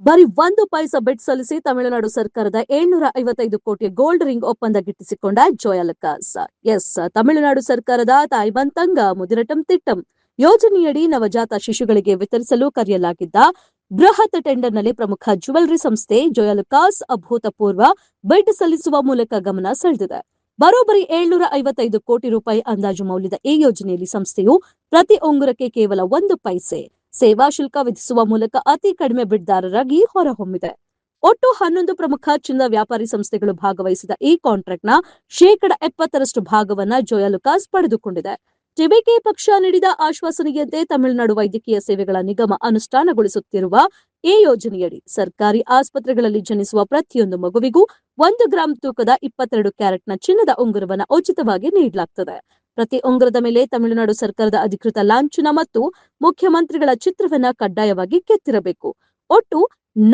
ಬರೀ 1 ಪೈಸಾ ಬೆಟ್ ಸಲ್ಲಿಸಿ ತಮಿಳುನಾಡು ಸರ್ಕಾರದ 755 ಕೋಟಿ ಗೋಲ್ಡ್ ರಿಂಗ್ ಒಪ್ಪಂದ ಗಿಟ್ಟಿಸಿಕೊಂಡ ಜೋಯ್ ಅಲುಕಾಸ್. ತಮಿಳುನಾಡು ಸರ್ಕಾರದ ತಾಯಿ ಬಂತಂಗ ಮುದಿರಟಂ ತಿಟ್ಟಂ ಯೋಜನೆಯಡಿ ನವಜಾತ ಶಿಶುಗಳಿಗೆ ವಿತರಿಸಲು ಕರೆಯಲಾಗಿದ್ದ ಬೃಹತ್ ಟೆಂಡರ್ನಲ್ಲಿ ಪ್ರಮುಖ ಜ್ಯುವೆಲರಿ ಸಂಸ್ಥೆ ಜೋಯ್ ಅಲುಕಾಸ್ ಅಭೂತಪೂರ್ವ ಬಿಡ್ ಸಲ್ಲಿಸುವ ಮೂಲಕ ಗಮನ ಸೆಳೆದಿದೆ. ಬರೋಬ್ಬರಿ 755 ಕೋಟಿ ರೂಪಾಯಿ ಅಂದಾಜು ಮೌಲ್ಯದ ಈ ಯೋಜನೆಯಲ್ಲಿ ಸಂಸ್ಥೆಯು ಪ್ರತಿ ಉಂಗುರಕ್ಕೆ ಕೇವಲ 1 ಪೈಸೆ ಸೇವಾ ಶುಲ್ಕ ವಿಧಿಸುವ ಮೂಲಕ ಅತಿ ಕಡಿಮೆ ಬಿಡ್ದಾರರಾಗಿ ಹೊರಹೊಮ್ಮಿದೆ. ಒಟ್ಟು 11 ಪ್ರಮುಖ ಚಿನ್ನದ ವ್ಯಾಪಾರಿ ಸಂಸ್ಥೆಗಳು ಭಾಗವಹಿಸಿದ ಈ ಕಾಂಟ್ರಾಕ್ಟ್ನ 70% ಭಾಗವನ್ನ ಜೋಯ್ ಅಲುಕಾಸ್ ಪಡೆದುಕೊಂಡಿದೆ. ಟಿಬಿಕೆ ಪಕ್ಷ ನೀಡಿದ ಆಶ್ವಾಸನೆಯಂತೆ ತಮಿಳುನಾಡು ವೈದ್ಯಕೀಯ ಸೇವೆಗಳ ನಿಗಮ ಅನುಷ್ಠಾನಗೊಳಿಸುತ್ತಿರುವ ಈ ಯೋಜನೆಯಡಿ ಸರ್ಕಾರಿ ಆಸ್ಪತ್ರೆಗಳಲ್ಲಿ ಜನಿಸುವ ಪ್ರತಿಯೊಂದು ಮಗುವಿಗೂ 1 ಗ್ರಾಂ ತೂಕದ 22 ಕ್ಯಾರೆಟ್ನ ಚಿನ್ನದ ಉಂಗುರವನ್ನು ಉಚಿತವಾಗಿ ನೀಡಲಾಗುತ್ತದೆ. ಪ್ರತಿ ಉಂಗುರದ ಮೇಲೆ ತಮಿಳುನಾಡು ಸರ್ಕಾರದ ಅಧಿಕೃತ ಲಾಂಛನ ಮತ್ತು ಮುಖ್ಯಮಂತ್ರಿಗಳ ಚಿತ್ರವನ್ನ ಕಡ್ಡಾಯವಾಗಿ ಕೆತ್ತಿರಬೇಕು. ಒಟ್ಟು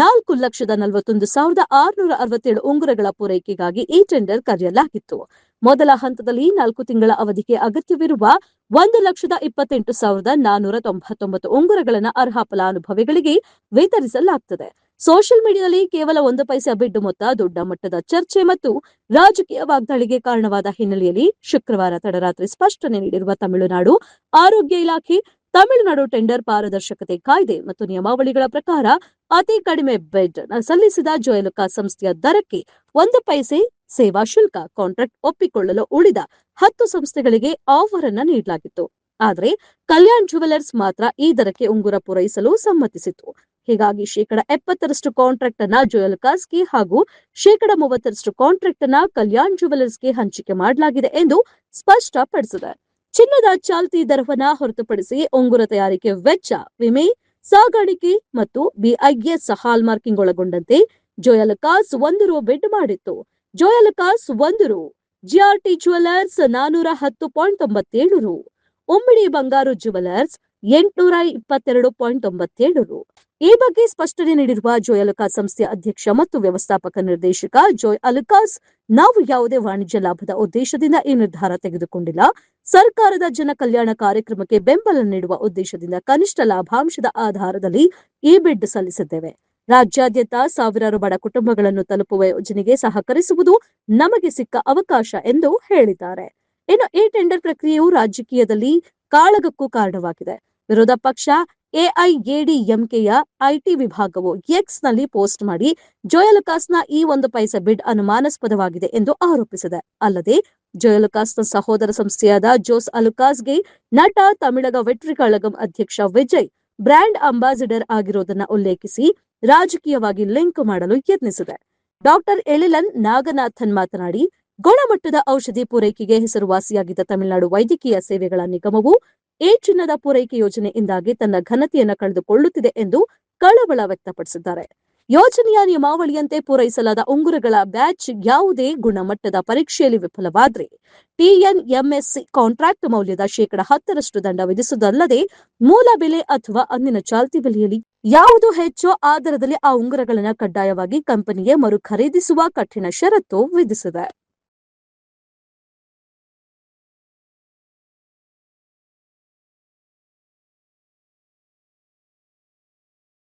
4,41,667 ಉಂಗುರಗಳ ಪೂರೈಕೆಗಾಗಿ ಈ ಟೆಂಡರ್ ಕರೆಯಲಾಗಿತ್ತು. ಮೊದಲ ಹಂತದಲ್ಲಿ 4 ತಿಂಗಳ ಅವಧಿಗೆ ಅಗತ್ಯವಿರುವ 1,28,499 ಉಂಗುರಗಳನ್ನು ಅರ್ಹ ಫಲಾನುಭವಿಗಳಿಗೆ ವಿತರಿಸಲಾಗುತ್ತದೆ. ಸೋಷಿಯಲ್ ಮೀಡಿಯಾದಲ್ಲಿ ಕೇವಲ 1 ಪೈಸೆ ಬಿಡ್ ಮೊತ್ತ ದೊಡ್ಡ ಮಟ್ಟದ ಚರ್ಚೆ ಮತ್ತು ರಾಜಕೀಯ ವಾಗ್ದಾಳಿಗೆ ಕಾರಣವಾದ ಹಿನ್ನೆಲೆಯಲ್ಲಿ ಶುಕ್ರವಾರ ತಡರಾತ್ರಿ ಸ್ಪಷ್ಟನೆ ನೀಡಿರುವ ತಮಿಳುನಾಡು ಆರೋಗ್ಯ ಇಲಾಖೆ, ತಮಿಳುನಾಡು ಟೆಂಡರ್ ಪಾರದರ್ಶಕತೆ ಕಾಯ್ದೆ ಮತ್ತು ನಿಯಮಾವಳಿಗಳ ಪ್ರಕಾರ ಅತಿ ಕಡಿಮೆ ಬಿಡ್ ಸಲ್ಲಿಸಿದ ಜೋಯ್ ಅಲುಕಾಸ್ ಸಂಸ್ಥೆಯ ದರಕ್ಕೆ 1 ಪೈಸೆ ಸೇವಾ ಶುಲ್ಕ ಕಾಂಟ್ರಾಕ್ಟ್ ಒಪ್ಪಿಕೊಳ್ಳಲು ಉಳಿದ 10 ಸಂಸ್ಥೆಗಳಿಗೆ ಆಫರ್ ಅನ್ನು ನೀಡಲಾಗಿತ್ತು. ಆದರೆ ಕಲ್ಯಾಣ್ ಜುವೆಲರ್ಸ್ ಮಾತ್ರ ಈ ದರಕ್ಕೆ ಉಂಗುರ ಪೂರೈಸಲು ಸಮ್ಮತಿಸಿತು. ಹೀಗಾಗಿ 70% ಕಾಂಟ್ರಾಕ್ಟ್ ಅನ್ನ ಜೋಯ್ ಅಲುಕಾಸ್ಗೆ ಹಾಗೂ 30% ಕಾಂಟ್ರಾಕ್ಟ್ ಅನ್ನ ಕಲ್ಯಾಣ್ ಜುವೆಲರ್ಸ್ಗೆ ಹಂಚಿಕೆ ಮಾಡಲಾಗಿದೆ ಎಂದು ಸ್ಪಷ್ಟಪಡಿಸಿದೆ. ಚಿನ್ನದ ಚಾಲ್ತಿ ದರವನ್ನ ಹೊರತುಪಡಿಸಿ ಉಂಗುರ ತಯಾರಿಕೆ ವೆಚ್ಚ, ವಿಮೆ, ಸಾಗಾಣಿಕೆ ಮತ್ತು ಬಿಐಎಸ್ ಹಾಲ್ ಮಾರ್ಕಿಂಗ್ ಒಳಗೊಂಡಂತೆ ಜೋಯ್ ಅಲುಕಾಸ್ 1 ರು ಬಿಡ್ ಮಾಡಿತ್ತು. ಜೋಯ್ ಅಲುಕಾಸ್ 1 ರು, ಜಿಆರ್ಟಿ ಜುವೆಲರ್ಸ್ 410.97 ರು, ಉಮ್ಮಿಡಿ ಬಂಗಾರು ಜುವೆಲರ್ಸ್ 822.97 ರು. ಈ ಬಗ್ಗೆ ಸ್ಪಷ್ಟನೆ ನೀಡಿರುವ ಜೋಯ್ ಅಲುಕಾಸ್ ಸಂಸ್ಥೆಯ ಅಧ್ಯಕ್ಷ ಮತ್ತು ವ್ಯವಸ್ಥಾಪಕ ನಿರ್ದೇಶಕ ಜೋಯ್ ಅಲುಕಾಸ್, ನಾವು ಯಾವುದೇ ವಾಣಿಜ್ಯ ಲಾಭದ ಉದ್ದೇಶದಿಂದ ಈ ನಿರ್ಧಾರ ತೆಗೆದುಕೊಂಡಿಲ್ಲ. ಸರ್ಕಾರದ ಜನ ಕಲ್ಯಾಣ ಕಾರ್ಯಕ್ರಮಕ್ಕೆ ಬೆಂಬಲ ನೀಡುವ ಉದ್ದೇಶದಿಂದ ಕನಿಷ್ಠ ಲಾಭಾಂಶದ ಆಧಾರದಲ್ಲಿ ಈ ಬಿಡ್ ಸಲ್ಲಿಸಿದ್ದೇವೆ. ರಾಜ್ಯಾದ್ಯಂತ ಸಾವಿರಾರು ಬಡ ಕುಟುಂಬಗಳನ್ನು ತಲುಪುವ ಯೋಜನೆಗೆ ಸಹಕರಿಸುವುದು ನಮಗೆ ಸಿಕ್ಕ ಅವಕಾಶ ಎಂದು ಹೇಳಿದ್ದಾರೆ. ಇನ್ನು ಈ ಟೆಂಡರ್ ಪ್ರಕ್ರಿಯೆಯು ರಾಜಕೀಯದಲ್ಲಿ ಕಾಳಗಕ್ಕೂ ಕಾರಣವಾಗಿದೆ. ವಿರೋಧ ಪಕ್ಷ ಎಐಎಡಿಎಂಕೆಯ ಐಟಿ ವಿಭಾಗವು ಎಕ್ಸ್ ನಲ್ಲಿ ಪೋಸ್ಟ್ ಮಾಡಿ ಜೋಯ್ ಅಲುಕಾಸ್ನ ಈ 1 ಪೈಸೆ ಬಿಡ್ ಅನುಮಾನಾಸ್ಪದವಾಗಿದೆ ಎಂದು ಆರೋಪಿಸಿದೆ. ಅಲ್ಲದೆ ಜೋಯ್ ಅಲುಕಾಸ್ನ ಸಹೋದರ ಸಂಸ್ಥೆಯಾದ ಜೋಸ್ ಅಲುಕಾಸ್ಗೆ ನಟ ತಮಿಳಗ ವೆಟ್ರಿ ಕಳಗಂ ಅಧ್ಯಕ್ಷ ವಿಜಯ್ ಬ್ರ್ಯಾಂಡ್ ಅಂಬಾಸಿಡರ್ ಆಗಿರೋದನ್ನ ಉಲ್ಲೇಖಿಸಿ ರಾಜಕೀಯವಾಗಿ ಲಿಂಕ್ ಮಾಡಲು ಯತ್ನಿಸಿದೆ. ಡಾಕ್ಟರ್ ಎಳಿಲನ್ ನಾಗನಾಥನ್ ಮಾತನಾಡಿ, ಗುಣಮಟ್ಟದ ಔಷಧಿ ಪೂರೈಕೆಗೆ ಹೆಸರುವಾಸಿಯಾಗಿದ್ದ ತಮಿಳುನಾಡು ವೈದ್ಯಕೀಯ ಸೇವೆಗಳ ನಿಗಮವು ಈ ಚಿನ್ನದ ಪೂರೈಕೆ ಯೋಜನೆಯಿಂದಾಗಿ ತನ್ನ ಘನತೆಯನ್ನು ಕಳೆದುಕೊಳ್ಳುತ್ತಿದೆ ಎಂದು ಕಳವಳ ವ್ಯಕ್ತಪಡಿಸಿದ್ದಾರೆ. ಯೋಜನೆಯ ನಿಯಮಾವಳಿಯಂತೆ ಪೂರೈಸಲಾದ ಉಂಗುರಗಳ ಬ್ಯಾಚ್ ಯಾವುದೇ ಗುಣಮಟ್ಟದ ಪರೀಕ್ಷೆಯಲ್ಲಿ ವಿಫಲವಾದರೆ ಟಿಎನ್ಎಂಎಸ್ಸಿ ಕಾಂಟ್ರಾಕ್ಟ್ ಮೌಲ್ಯದ 10% ದಂಡ ವಿಧಿಸುವುದಲ್ಲದೆ ಮೂಲ ಬೆಲೆ ಅಥವಾ ಅಂದಿನ ಚಾಲ್ತಿ ಬೆಲೆಯಲ್ಲಿ ಯಾವುದು ಹೆಚ್ಚೋ ಆ ದರದಲ್ಲಿ ಆ ಉಂಗುರಗಳನ್ನು ಕಡ್ಡಾಯವಾಗಿ ಕಂಪನಿಗೆ ಮರು ಖರೀದಿಸುವ ಕಠಿಣ ಷರತ್ತು ವಿಧಿಸಿದೆ.